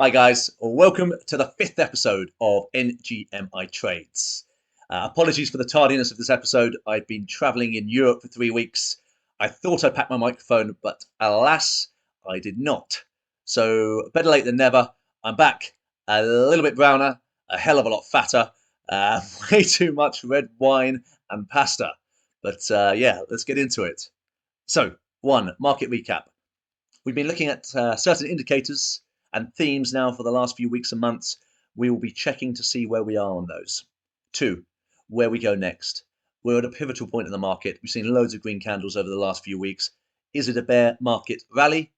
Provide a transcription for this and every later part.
Hi guys, welcome to the fifth episode of NGMI Trades. Apologies for the tardiness of this episode. I've been traveling in Europe for 3 weeks. I thought I'd packed my microphone, but alas, I did not. So better late than never. I'm back, a little bit browner, a hell of a lot fatter, way too much red wine and pasta. But yeah, let's get into it. So, market recap. We've been looking at certain indicators and themes now for the last few weeks and months. We will be checking to see where we are on those. 2, where we go next. We're at a pivotal point in the market. We've seen loads of green candles over the last few weeks. Is it a bear market rally?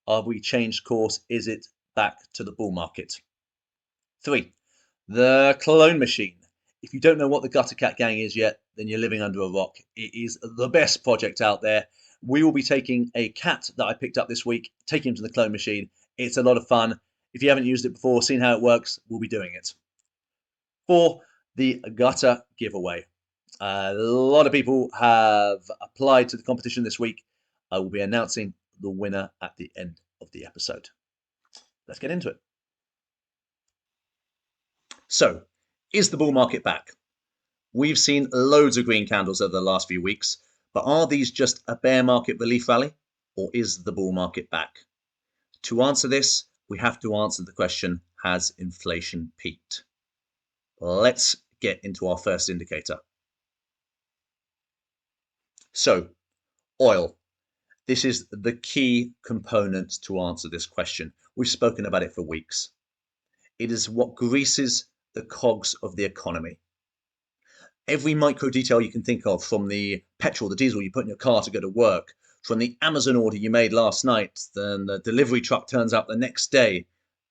Have we changed course? Is it back to the bull market? 3, the clone machine. If you don't know what the Gutter Cat Gang is yet, then you're living under a rock. It is the best project out there. We will be taking a cat that I picked up this week, taking him to the clone machine. It's a lot of fun. If you haven't used it before, seen how it works, we'll be doing it. 4, the gutter giveaway. A lot of people have applied to the competition this week. I will be announcing the winner at the end of the episode. Let's get into it. So, is the bull market back? We've seen loads of green candles over the last few weeks, but are these just a bear market relief rally, or is the bull market back? To answer this, we have to answer the question, has inflation peaked? Let's get into our first indicator. So, oil. This is the key component to answer this question. We've spoken about it for weeks. It is what greases the cogs of the economy. Every micro detail you can think of, from the petrol, the diesel you put in your car to go to work, from the Amazon order you made last night, then the delivery truck turns up the next day,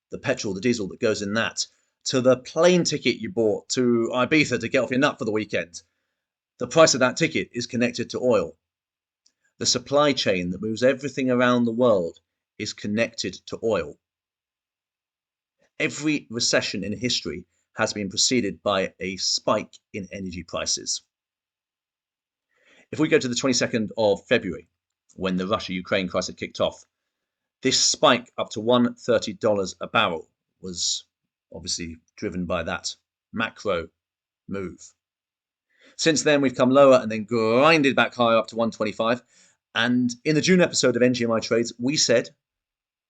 the petrol, the diesel that goes in that, to the plane ticket you bought to Ibiza to get off your nut for the weekend. The price of that ticket is connected to oil. The supply chain that moves everything around the world is connected to oil. Every recession in history has been preceded by a spike in energy prices. If we go to the 22nd of February, when the Russia-Ukraine crisis kicked off, this spike up to $130 a barrel was obviously driven by that macro move. Since then, we've come lower and then grinded back higher up to 125. And in the June episode of NGMI Trades, we said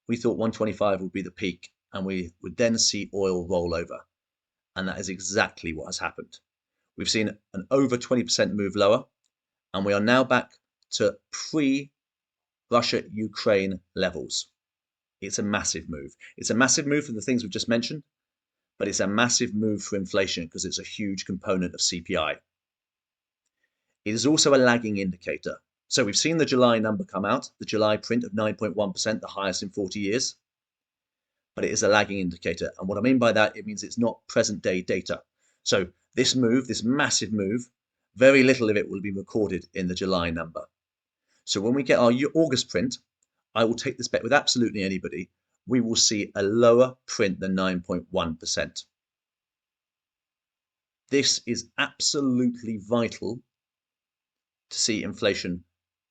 we thought 125 would be the peak and we would then see oil roll over. And that is exactly what has happened. We've seen an over 20% move lower, and we are now back to pre-Russia-Ukraine levels. It's a massive move. It's a massive move for the things we've just mentioned, but it's a massive move for inflation because it's a huge component of CPI. It is also a lagging indicator. So we've seen the July number come out, the July print of 9.1%, the highest in 40 years. But it is a lagging indicator. And what I mean by that, it means it's not present day data. So this move, this massive move, very little of it will be recorded in the July number. So when we get our August print, I will take this bet with absolutely anybody, we will see a lower print than 9.1%. This is absolutely vital to see inflation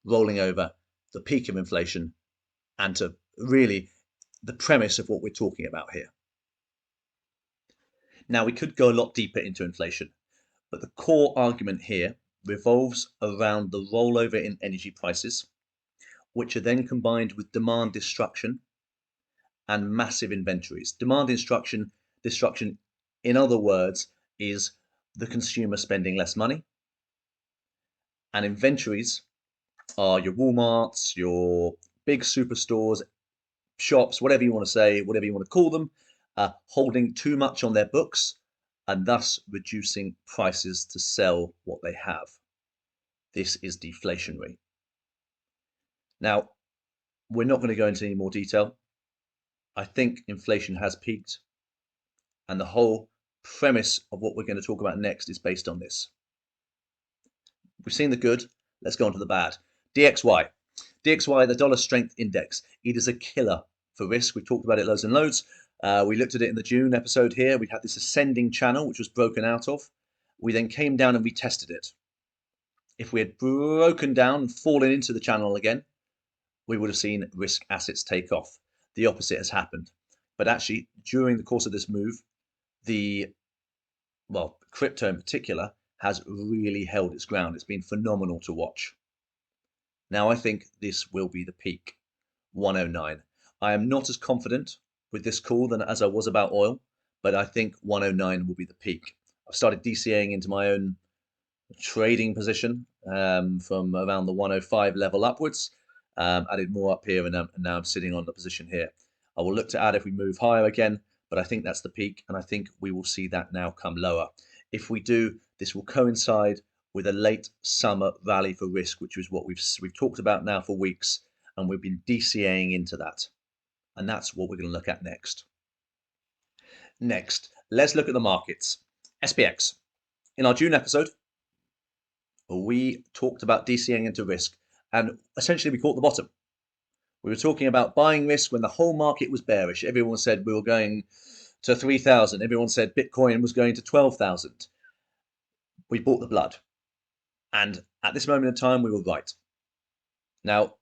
rolling over, the peak of inflation, and to really the premise of what we're talking about here. Now, we could go a lot deeper into inflation, but the core argument here revolves around the rollover in energy prices, which are then combined with demand destruction and massive inventories. Demand destruction, in other words, is the consumer spending less money, and inventories are your Walmarts, your big superstores, shops, whatever you want to say, whatever you want to call them, holding too much on their books and thus reducing prices to sell what they have. This is deflationary. Now, we're not going to go into any more detail. I think inflation has peaked, and the whole premise of what we're going to talk about next is based on this. We've seen the good, let's go on to the bad. DXY. DXY, the dollar strength index. It is a killer for risk. We've talked about it loads and loads. We looked at it in the June episode here. We had this ascending channel, which was broken out of. We then came down and retested it. If we had broken down and fallen into the channel again, we would have seen risk assets take off. The opposite has happened. But actually, during the course of this move, crypto in particular has really held its ground. It's been phenomenal to watch. Now I think this will be the peak, 109. I am not as confident with this call than as I was about oil, but I think 109 will be the peak. I've started DCAing into my own trading position from around the 105 level upwards. Added more up here, and now I'm sitting on the position here. I will look to add if we move higher again, but I think that's the peak, and I think we will see that now come lower. If we do, this will coincide with a late summer rally for risk, which is what we've talked about now for weeks, and we've been DCAing into that. And that's what we're going to look at next. Next, let's look at the markets. SPX. In our June episode, we talked about DCAing into risk, and essentially we caught the bottom. We were talking about buying risk when the whole market was bearish. Everyone said we were going to 3,000. Everyone said Bitcoin was going to 12,000. We bought the blood. And at this moment in time, we were right. Now,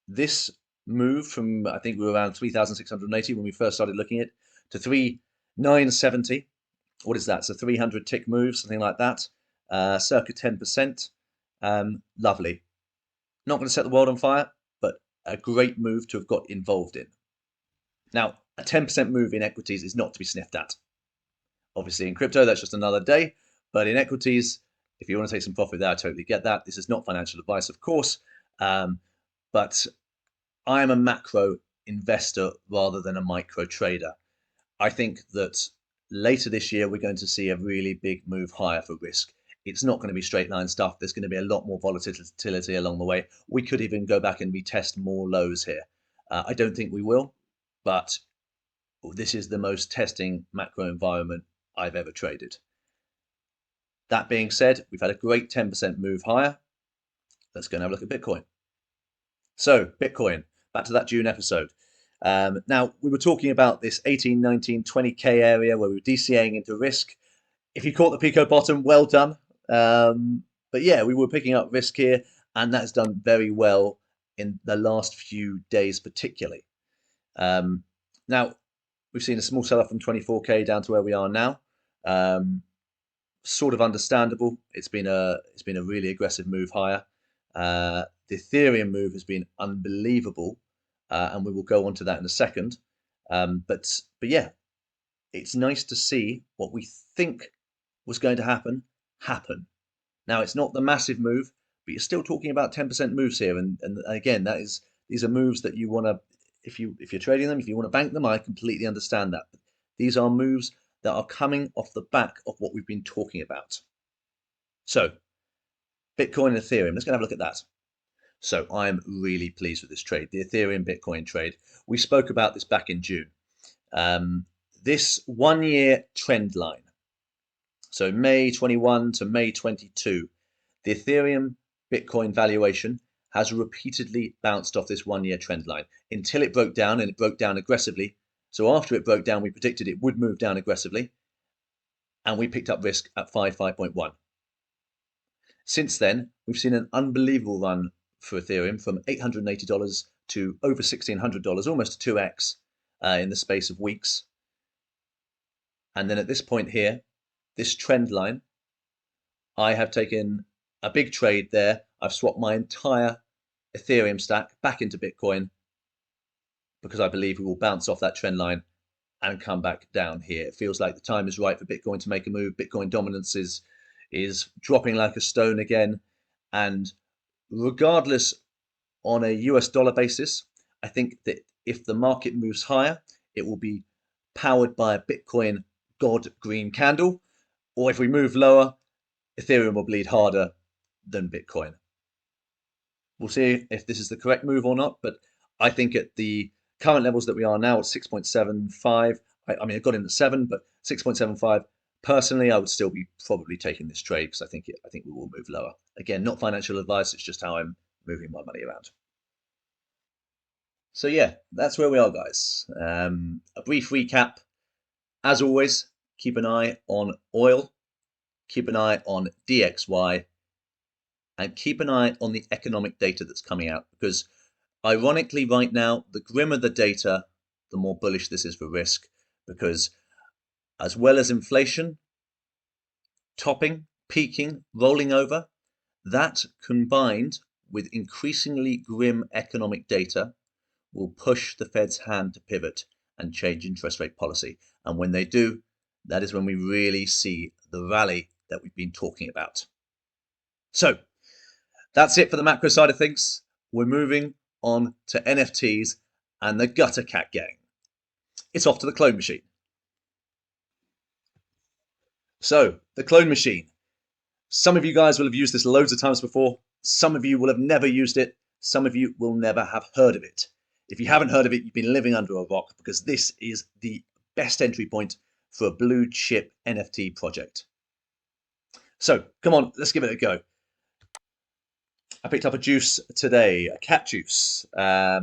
this move from, I think we were around 3,680 when we first started looking at it, to 3,970. What is that? It's a 300 tick move, something like that, circa 10%. Lovely. Not going to set the world on fire, but a great move to have got involved in. Now, a 10% move in equities is not to be sniffed at. Obviously, in crypto, that's just another day. But in equities, if you want to take some profit there, I totally get that. This is not financial advice, of course. But I am a macro investor rather than a micro trader. I think that later this year, we're going to see a really big move higher for risk. It's not going to be straight line stuff. There's going to be a lot more volatility along the way. We could even go back and retest more lows here. I don't think we will, but this is the most testing macro environment I've ever traded. That being said, we've had a great 10% move higher. Let's go and have a look at Bitcoin. So Bitcoin, back to that June episode. Now, we were talking about this 18, 19, 20K area where we were DCAing into risk. If you caught the Pico bottom, well done. But yeah, we were picking up risk here, and that's done very well in the last few days particularly. Now, we've seen a small sell-off from 24K down to where we are now. Sort of understandable. It's been a really aggressive move higher. The Ethereum move has been unbelievable, and we will go on to that in a second. But yeah, it's nice to see what we think was going to happen. Now, it's not the massive move, but you're still talking about 10% moves here. And again, these are moves that you want to, if you're trading them, if you want to bank them, I completely understand that. But these are moves that are coming off the back of what we've been talking about. So, Bitcoin and Ethereum, let's go have a look at that. So I'm really pleased with this trade, the Ethereum Bitcoin trade. We spoke about this back in June. This 1 year trend line. So May 21 to May 22, the Ethereum Bitcoin valuation has repeatedly bounced off this 1 year trend line until it broke down, and it broke down aggressively. So after it broke down, we predicted it would move down aggressively, and we picked up risk at 5.1. Since then, we've seen an unbelievable run for Ethereum from $880 to over $1,600, almost 2x in the space of weeks. And then at this point here, this trend line, I have taken a big trade there. I've swapped my entire Ethereum stack back into Bitcoin because I believe we will bounce off that trend line and come back down here. It feels like the time is right for Bitcoin to make a move. Bitcoin dominance is dropping like a stone again. And regardless, on a US dollar basis, I think that if the market moves higher, it will be powered by a Bitcoin God green candle. Or if we move lower, Ethereum will bleed harder than Bitcoin. We'll see if this is the correct move or not, but I think at the current levels that we are now at 6.75, I mean, I got in at 7, but 6.75, personally, I would still be probably taking this trade because I think we will move lower. Again, not financial advice, it's just how I'm moving my money around. So yeah, that's where we are, guys. A brief recap. As always, keep an eye on oil, keep an eye on DXY, and keep an eye on the economic data that's coming out, because ironically right now, the grimmer the data, the more bullish this is for risk, because as well as inflation topping, peaking, rolling over, that combined with increasingly grim economic data will push the Fed's hand to pivot and change interest rate policy. And when they do, that is when we really see the rally that we've been talking about. So that's it for the macro side of things. We're moving on to NFTs and the gutter cat gang. It's off to the clone machine. So the clone machine. Some of you guys will have used this loads of times before. Some of you will have never used it. Some of you will never have heard of it. If you haven't heard of it, you've been living under a rock, because this is the best entry point for a blue chip NFT project. So come on, let's give it a go. I picked up a juice today, a cat juice, for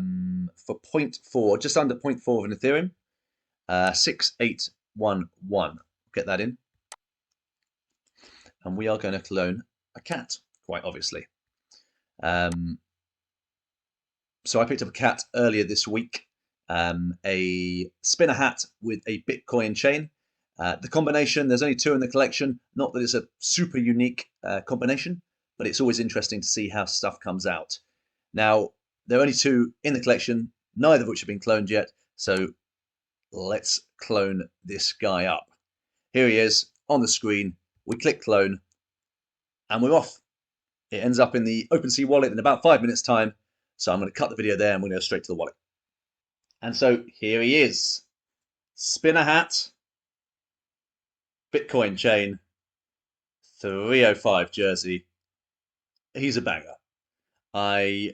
0.4, just under 0.4 of an Ethereum, 6811. Get that in. And we are going to clone a cat, quite obviously. So I picked up a cat earlier this week, a spinner hat with a Bitcoin chain. The combination, there's only 2 in the collection. Not that it's a super unique combination, but it's always interesting to see how stuff comes out. Now, there are only 2 in the collection, neither of which have been cloned yet. So let's clone this guy up. Here he is on the screen. We click clone and we're off. It ends up in the OpenSea wallet in about 5 minutes time. So I'm going to cut the video there and we're going to go straight to the wallet. And so here he is. Spinner hat, Bitcoin chain, 305 jersey. He's a banger. I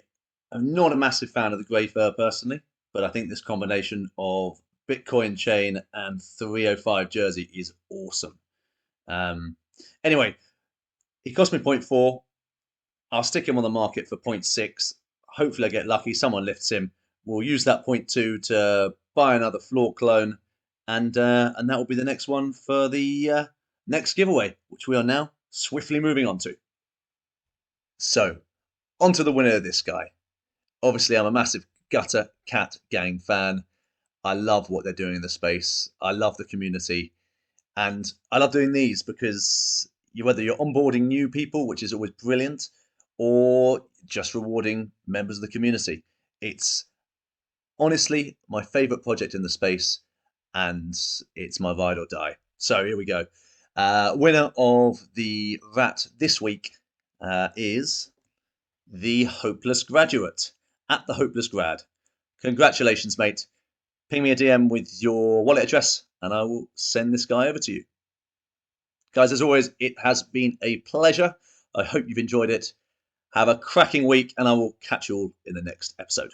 am not a massive fan of the grey fur personally, but I think this combination of Bitcoin chain and 305 jersey is awesome. Anyway, he cost me 0.4. I'll stick him on the market for 0.6. Hopefully I get lucky, someone lifts him. We'll use that 0.2 to buy another floor clone, and that will be the next one for the next giveaway, which we are now swiftly moving on to. So, on to the winner of this guy. Obviously, I'm a massive gutter cat gang fan. I love what they're doing in the space. I love the community. And I love doing these because whether you're onboarding new people, which is always brilliant, or just rewarding members of the community. It's honestly my favorite project in the space, and it's my ride or die. So here we go. Winner of the VAT this week is the Hopeless Graduate at the Hopeless Grad. Congratulations, mate. Ping me a DM with your wallet address and I will send this guy over to you. Guys, as always, it has been a pleasure. I hope you've enjoyed it. Have a cracking week and I will catch you all in the next episode.